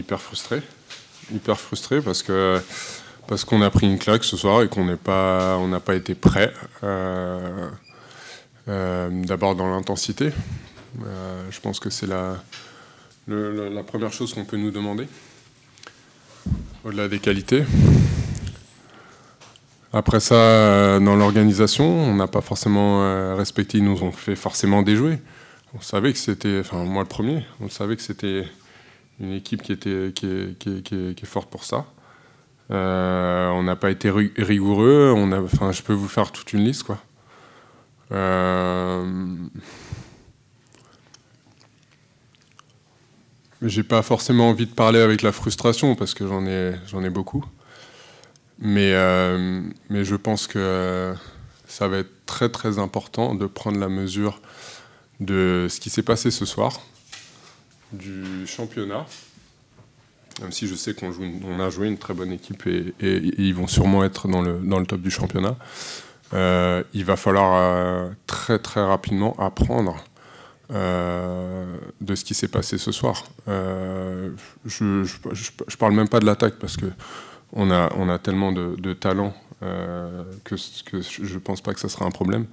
hyper frustré parce qu'on a pris une claque ce soir et qu'on n'a pas été prêt. D'abord dans l'intensité. Je pense que c'est la première chose qu'on peut nous demander, au-delà des qualités. Après ça, dans l'organisation, on n'a pas forcément respecté, ils nous ont fait forcément déjouer. On savait que c'était, enfin moi le premier, on savait que c'était une équipe qui est forte pour ça. On n'a pas été rigoureux, enfin je peux vous faire toute une liste quoi. J'ai pas forcément envie de parler avec la frustration parce que j'en ai beaucoup. Mais je pense que ça va être très très important de prendre la mesure de ce qui s'est passé ce soir, du championnat, même si je sais qu'on a joué une très bonne équipe et ils vont sûrement être dans le top du championnat. Il va falloir très très rapidement apprendre de ce qui s'est passé ce soir. Je parle même pas de l'attaque parce que on a tellement de talent que je pense pas que ça sera un problème.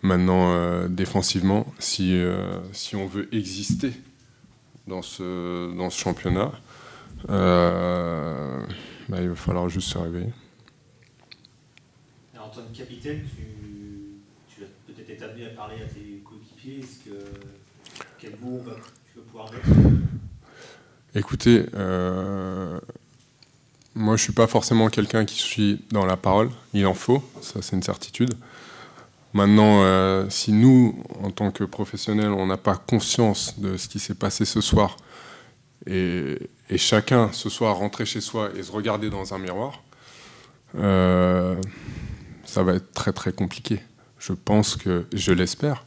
Maintenant, défensivement, si on veut exister dans ce championnat, il va falloir juste se réveiller. Antoine, capitaine, tu as peut-être été amené à parler à tes coéquipiers. Quel mot tu vas pouvoir mettre? Écoutez, moi je suis pas forcément quelqu'un qui suit dans la parole. Il en faut, ça c'est une certitude. Maintenant, si nous, en tant que professionnels, on n'a pas conscience de ce qui s'est passé ce soir, et chacun ce soir rentrer chez soi et se regarder dans un miroir, ça va être très très compliqué. Je pense que, je l'espère,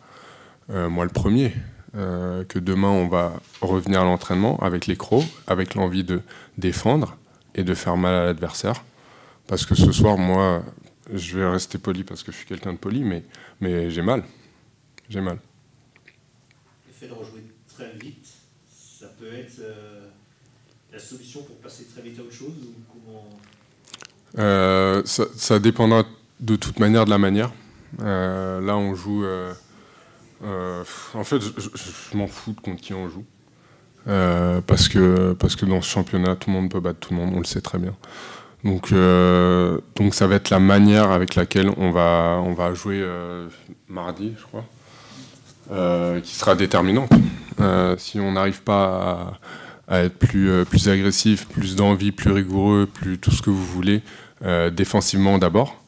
moi le premier, que demain on va revenir à l'entraînement avec les crocs, avec l'envie de défendre et de faire mal à l'adversaire. Parce que ce soir, moi, je vais rester poli parce que je suis quelqu'un de poli, mais j'ai mal. J'ai mal. Le fait de rejouer très vite, ça peut être la solution pour passer très vite à autre chose ou comment... Ça dépendra de toute manière de la manière. Là, on joue... en fait, je m'en fous de contre qui on joue. Parce que dans ce championnat, tout le monde peut battre tout le monde, on le sait très bien. Donc ça va être la manière avec laquelle on va jouer mardi, je crois, qui sera déterminante. Si on n'arrive pas à être plus agressif, plus d'envie, plus rigoureux, plus tout ce que vous voulez, défensivement d'abord,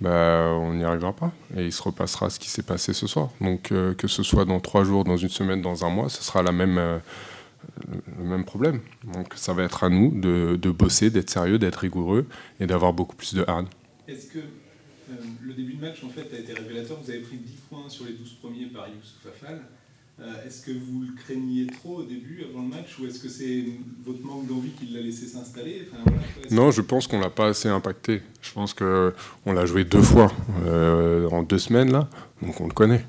on n'y arrivera pas. Et il se repassera ce qui s'est passé ce soir. Donc que ce soit dans 3 jours, dans 1 semaine, dans 1 mois, ce sera le même problème. Donc ça va être à nous de bosser, d'être sérieux, d'être rigoureux et d'avoir beaucoup plus de hargne. Est-ce que le début de match en fait a été révélateur? Vous avez pris 10 points sur les 12 premiers par Youssouf Afal. Est-ce que vous le craigniez trop au début, avant le match, ou est-ce que c'est votre manque d'envie qui l'a laissé s'installer? Non, je pense qu'on l'a pas assez impacté. Je pense qu'on l'a joué 2 fois en 2 semaines, là, donc on le connaît.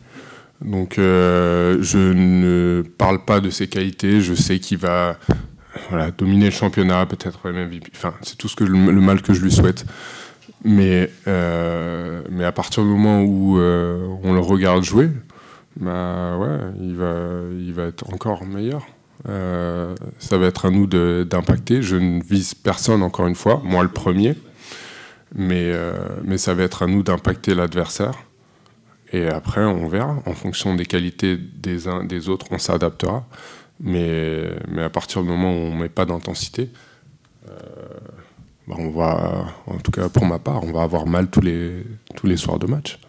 Donc je ne parle pas de ses qualités, je sais qu'il va dominer le championnat, peut-être même MVP. Enfin, c'est tout le mal que je lui souhaite. Mais à partir du moment où on le regarde jouer, il va être encore meilleur. Ça va être à nous d'impacter. Je ne vise personne, encore une fois, moi le premier. Mais ça va être à nous d'impacter l'adversaire. Et après, on verra. En fonction des qualités des uns des autres, on s'adaptera. Mais à partir du moment où on ne met pas d'intensité, on va, en tout cas pour ma part, on va avoir mal tous les soirs de match.